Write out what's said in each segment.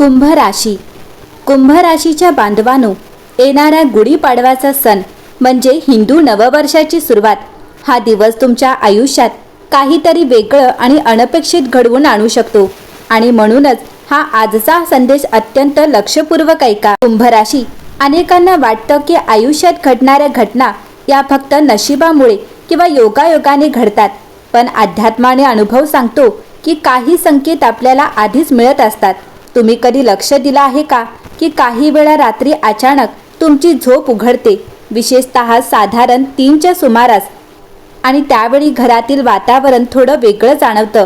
कुंभ राशी. कुंभ राशीच्या बांधवांनो, येणाऱ्या गुढीपाडव्याचा सण म्हणजे हिंदू नववर्षाची सुरुवात. हा दिवस तुमच्या आयुष्यात काहीतरी वेगळं आणि अनपेक्षित घडवून आणू शकतो आणि म्हणूनच हा आजचा संदेश अत्यंत लक्षपूर्वक ऐका. कुंभ राशी. अनेकांना वाटतं की आयुष्यात घडणाऱ्या घटना या फक्त नशिबामुळे किंवा योगायोगाने घडतात, पण अध्यात्माने अनुभव सांगतो की काही संकेत आपल्याला आधीच मिळत असतात. तुम्ही कधी लक्ष दिलं आहे का की काही वेळा रात्री अचानक तुमची झोप उघडते, विशेषतः साधारण 3च्या सुमारास, आणि त्यावेळी घरातील वातावरण थोडं वेगळं जाणवतं.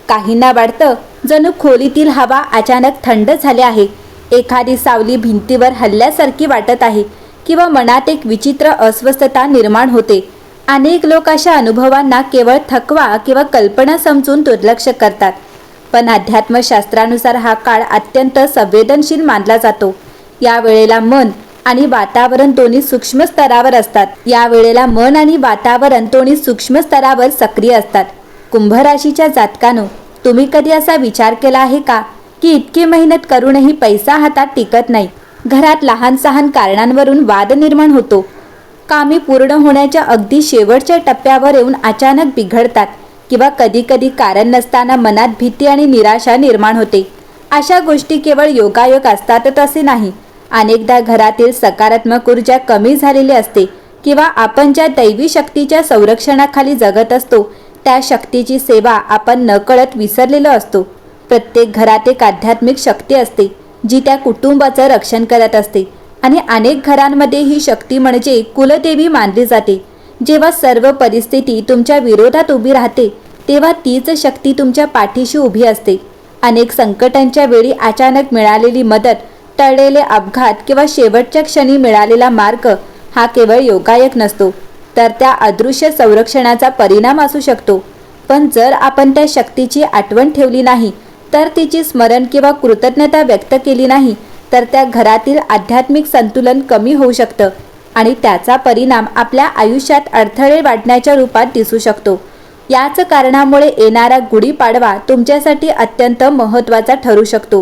काहींना वाटतं जणू खोलीतील हवा अचानक थंड झाली आहे, एखादी सावली भिंतीवर हल्ल्यासारखी वाटत आहे किंवा मनात एक विचित्र अस्वस्थता निर्माण होते. अनेक लोक अशा अनुभवांना केवळ थकवा किंवा कल्पना समजून दुर्लक्ष करतात, पण अध्यात्मशास्त्रानुसार हा काळ अत्यंत संवेदनशील मानला जातो. या वेळेला मन आणि वातावरण दोन्ही सूक्ष्म स्तरावर असतात. सक्रिय असतात. कुंभ राशीच्या जातकांनो, तुम्ही कधी असा विचार केला आहे का की इतकी मेहनत करूनही पैसा हातात टिकत नाही? घरात लहान सहान कारणांवरून वाद निर्माण होतो. कामे पूर्ण होण्याच्या अगदी शेवटच्या टप्प्यावर येऊन अचानक बिघडतात किंवा कधी कारण नसताना मनात भीती आणि निराशा निर्माण होते. अशा गोष्टी केवळ योगायोग असतातच असे नाही. अनेकदा घरातील सकारात्मक ऊर्जा कमी झालेली असते किंवा आपण ज्या दैवी शक्तीच्या संरक्षणाखाली जगत असतो त्या शक्तीची सेवा आपण नकळत विसरलेलो असतो. प्रत्येक घरात एक आध्यात्मिक शक्ती असते जी त्या कुटुंबाचं रक्षण करत असते आणि अनेक घरांमध्ये ही शक्ती म्हणजे कुलदेवी मानली जाते. जेव्हा सर्व परिस्थिती तुमच्या विरोधात उभी राहते तेव्हा तीच शक्ती तुमच्या पाठीशी उभी असते. अनेक संकटांच्या वेळी अचानक मिळालेली मदत, टळलेले अपघात किंवा शेवटच्या क्षणी मिळालेला मार्ग हा केवळ योगायोग नसतो, तर त्या अदृश्य संरक्षणाचा परिणाम असू शकतो. पण जर आपण त्या शक्तीची आठवण ठेवली नाही, तर तिची स्मरण किंवा कृतज्ञता व्यक्त केली नाही, तर त्या घरातील आध्यात्मिक संतुलन कमी होऊ शकतं आणि त्याचा परिणाम आपल्या आयुष्यात अडथळे वाढण्याच्या रूपात दिसू शकतो. याच कारणामुळे येणारा गुढीपाडवा तुमच्यासाठी अत्यंत महत्त्वाचा ठरू शकतो.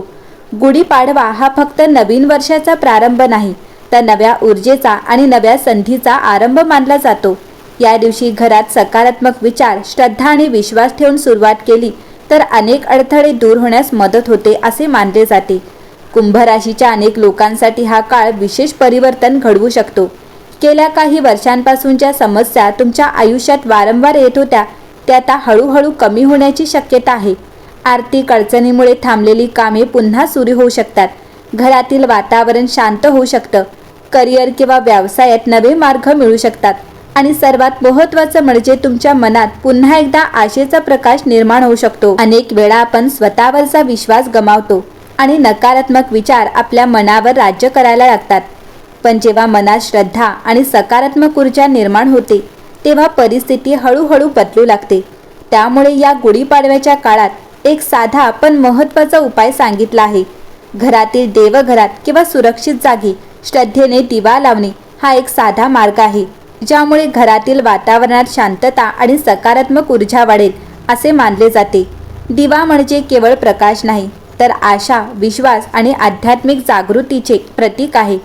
गुढीपाडवा हा फक्त नवीन वर्षाचा प्रारंभ नाही, तर नव्या ऊर्जेचा आणि नव्या संधीचा आरंभ मानला जातो. या दिवशी घरात सकारात्मक विचार, श्रद्धा आणि विश्वास ठेवून सुरुवात केली तर अनेक अडथळे दूर होण्यास मदत होते असे मानले जाते. कुंभ राशीच्या अनेक लोकांसाठी हा काळ विशेष परिवर्तन घडवू शकतो. गेल्या काही वर्षांपासून ज्या समस्या तुमच्या आयुष्यात वारंवार येत होत्या त्या आता हळूहळू कमी होण्याची शक्यता आहे. आर्थिक अडचणीमुळे थांबलेली कामे पुन्हा सुरू होऊ शकतात. घरातील वातावरण शांत होऊ शकतं. करिअर किंवा व्यवसायात नवे मार्ग मिळू शकतात आणि सर्वात महत्त्वाचं म्हणजे तुमच्या मनात पुन्हा एकदा आशेचा प्रकाश निर्माण होऊ शकतो. अनेक वेळा आपण स्वतःवरचा विश्वास गमावतो आणि नकारात्मक विचार आपल्या मनावर राज्य करायला लागतात. पण जेव्हा मनात श्रद्धा आणि सकारात्मक ऊर्जा निर्माण होते तेव्हा परिस्थिती हळूहळू बदलू लागते. त्यामुळे या गुढीपाडव्याच्या काळात एक साधा पण महत्त्वाचा उपाय सांगितला आहे. घरातील देवघरात किंवा सुरक्षित जागी श्रद्धेने दिवा लावणे हा एक साधा मार्ग आहे, ज्यामुळे घरातील वातावरणात शांतता आणि सकारात्मक ऊर्जा वाढेल असे मानले जाते. दिवा म्हणजे केवळ प्रकाश नाही, तर आशा, विश्वास आणि आध्यात्मिक जागृतीचे प्रतीक आहे.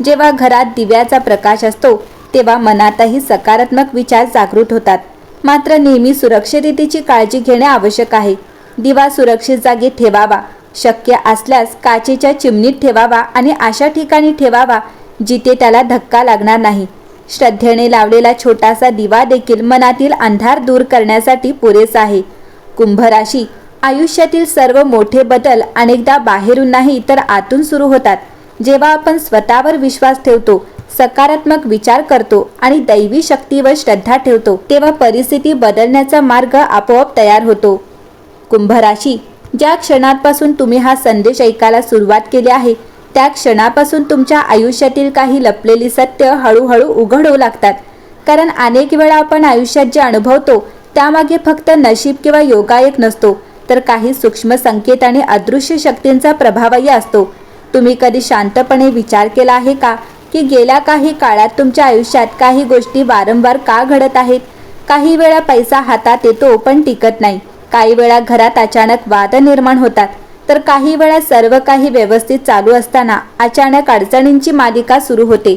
जेव्हा घरात दिव्याचा प्रकाश असतो तेव्हा मनातही सकारात्मक विचार जागृत होतात. मात्र नेहमी सुरक्षिततेची काळजी घेणे आवश्यक आहे. दिवा सुरक्षित जागी ठेवावा, शक्य असल्यास काचेच्या चिमणीत ठेवावा आणि अशा ठिकाणी ठेवावा जिथे त्याला धक्का लागणार नाही. श्रद्धेने लावलेला छोटासा दिवा देखील मनातील अंधार दूर करण्यासाठी पुरेसा आहे. कुंभ राशी. आयुष्यातील सर्व मोठे बदल अनेकदा बाहेरून नाही तर आतून सुरू होतात. जेव्हा आपण स्वतःवर विश्वास ठेवतो, सकारात्मक विचार करतो आणि दैवी शक्तीवर श्रद्धा ठेवतो तेव्हा परिस्थिती बदलण्याचा मार्ग आपोआप तयार होतो. कुंभ राशी. ज्या क्षणापासून तुम्ही हा संदेश ऐकायला सुरुवात केली आहे त्या क्षणापासून तुमच्या आयुष्यातील काही लपलेली सत्य हळूहळू उघड होऊ लागतात. कारण अनेक वेळा आपण आयुष्यात जे अनुभवतो त्यामागे फक्त नशीब किंवा योगायोग नसतो, तर काही सूक्ष्म संकेत आणि अदृश्य शक्तींचा प्रभावही असतो. तुम्ही कधी शांतपणे विचार केला आहे का की गेल्या काही काळात तुमच्या आयुष्यात काही गोष्टी वारंवार का घडत आहेत? काही वेळा पैसा हातात येतो पण टिकत नाही. काही वेळा घरात अचानक वाद निर्माण होतात. तर काही वेळा सर्व काही व्यवस्थित चालू असताना अचानक अडचणींची मालिका सुरू होते.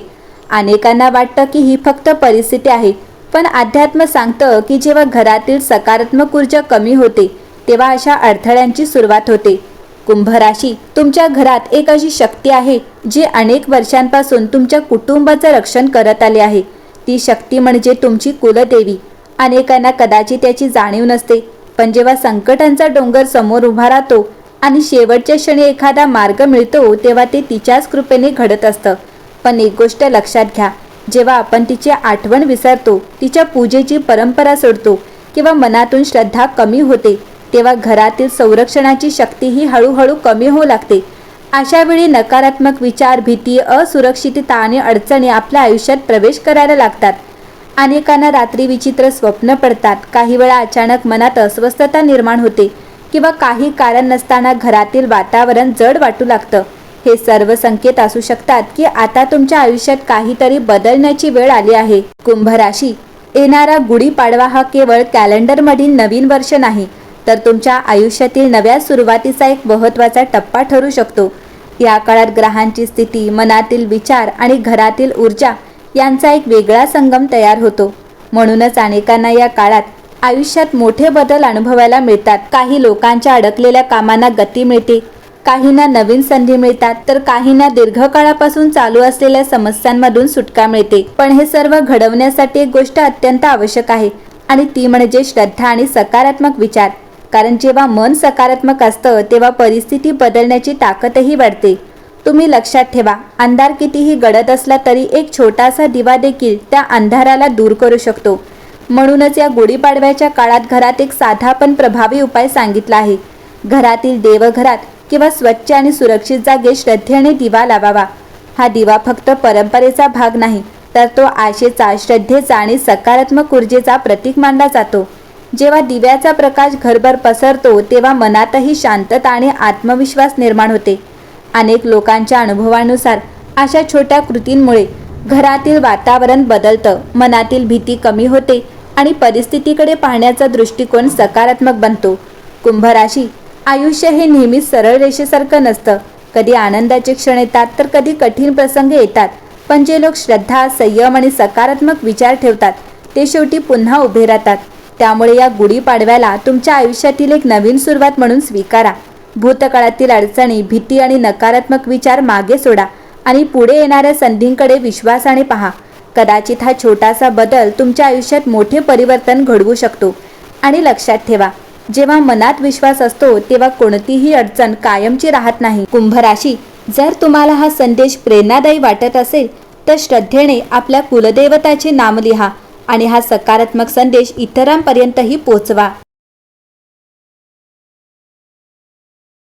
अनेकांना वाटतं की ही फक्त परिस्थिती आहे, पण अध्यात्म सांगतं की जेव्हा घरातील सकारात्मक ऊर्जा कमी होते तेव्हा अशा अडथळ्यांची सुरुवात होते. कुंभ राशी, तुमच्या घरात एक अशी शक्ती आहे जी अनेक वर्षांपासून तुमच्या कुटुंबाचं रक्षण करत आली आहे. ती शक्ती म्हणजे तुमची कुलदेवी. अनेकांना कदाचित त्याची जाणीव नसते, पण जेव्हा संकटांचा डोंगर समोर उभा राहतो आणि शेवटच्या क्षणी एखादा मार्ग मिळतो तेव्हा ते तिच्याच कृपेने घडत असतं. पण एक गोष्ट लक्षात घ्या, जेव्हा आपण तिची आठवण विसरतो, तिच्या पूजेची परंपरा सोडतो किंवा मनातून श्रद्धा कमी होते तेव्हा घरातील संरक्षणाची शक्तीही हळूहळू कमी होऊ लागते. अशा वेळी नकारात्मक विचार, भीती, असुरक्षितता आणि अडचणी आपल्या आयुष्यात प्रवेश करायला लागतात. अनेकांना रात्री विचित्र स्वप्न पडतात, काही वेळा अचानक मनात अस्वस्थता निर्माण होते किंवा काही कारण नसताना घरातील वातावरण जड वाटू लागतं. हे सर्व संकेत असू शकतात की आता तुमच्या आयुष्यात काहीतरी बदलण्याची वेळ आली आहे. कुंभ राशी, येणारा गुढीपाडवा हा केवळ कॅलेंडरमधील नवीन वर्ष नाही, तर तुमच्या आयुष्यातील नव्या सुरुवातीचा एक महत्त्वाचा टप्पा ठरू शकतो. या काळात ग्रहांची स्थिती, मनातील विचार आणि घरातील ऊर्जा यांचा एक वेगळा संगम तयार होतो. म्हणूनच अनेकांना या काळात आयुष्यात मोठे बदल अनुभवायला मिळतात. काही लोकांच्या अडकलेल्या कामांना गती मिळते, काहींना नवीन संधी मिळतात, तर काहींना दीर्घकाळापासून चालू असलेल्या समस्यांमधून सुटका मिळते. पण हे सर्व घडवण्यासाठी एक गोष्ट अत्यंत आवश्यक आहे आणि ती म्हणजे श्रद्धा आणि सकारात्मक विचार. कारण जेव्हा मन सकारात्मक असतं तेव्हा परिस्थिती बदलण्याची ताकदही वाढते. तुम्ही लक्षात ठेवा, अंधार कितीही गडद असला तरी एक छोटासा दिवा देखील त्या अंधाराला दूर करू शकतो. म्हणूनच या गुढीपाडव्याच्या काळात घरात एक साधा पण प्रभावी उपाय सांगितला आहे. घरातील देवघरात किंवा स्वच्छ आणि सुरक्षित जागेत श्रद्धेने दिवा लावावा. हा दिवा फक्त परंपरेचा भाग नाही, तर तो आशेचा, श्रद्धेचा आणि सकारात्मक ऊर्जेचा प्रतीक मानला जातो. जेव्हा दिव्याचा प्रकाश घरभर पसरतो तेव्हा मनातही शांतता आणि आत्मविश्वास निर्माण होते. अनेक लोकांच्या अनुभवानुसार अशा छोट्या कृतींमुळे घरातील वातावरण बदलतं, मनातील भीती कमी होते आणि परिस्थितीकडे पाहण्याचा दृष्टिकोन सकारात्मक बनतो. कुंभ राशी, आयुष्य हे नेहमीच सरळ रेषेसारखं नसतं. कधी आनंदाचे क्षण येतात तर कधी कठीण प्रसंग येतात, पण जे लोक श्रद्धा, संयम आणि सकारात्मक विचार ठेवतात ते शेवटी पुन्हा उभे राहतात. त्यामुळे या गुढीपाडव्याला तुमच्या आयुष्यातील एक नवीन सुरुवात म्हणून स्वीकारा. भूतकाळातील अडचणी, भीती आणि नकारात्मक विचार मागे सोडा आणि पुढे येणाऱ्या संधींकडे विश्वासाने पहा. कदाचित हा छोटासा बदल तुमच्या आयुष्यात मोठे परिवर्तन घडवू शकतो. आणि लक्षात ठेवा, जेव्हा मनात विश्वास असतो तेव्हा कोणतीही अडचण कायमची राहत नाही. कुंभ राशी, जर तुम्हाला हा संदेश प्रेरणादायी वाटत असेल तर श्रद्धेने आपल्या कुलदेवताचे नाम लिहा आणि हा सकारात्मक संदेश इतरांपर्यंतही पोहोचवा.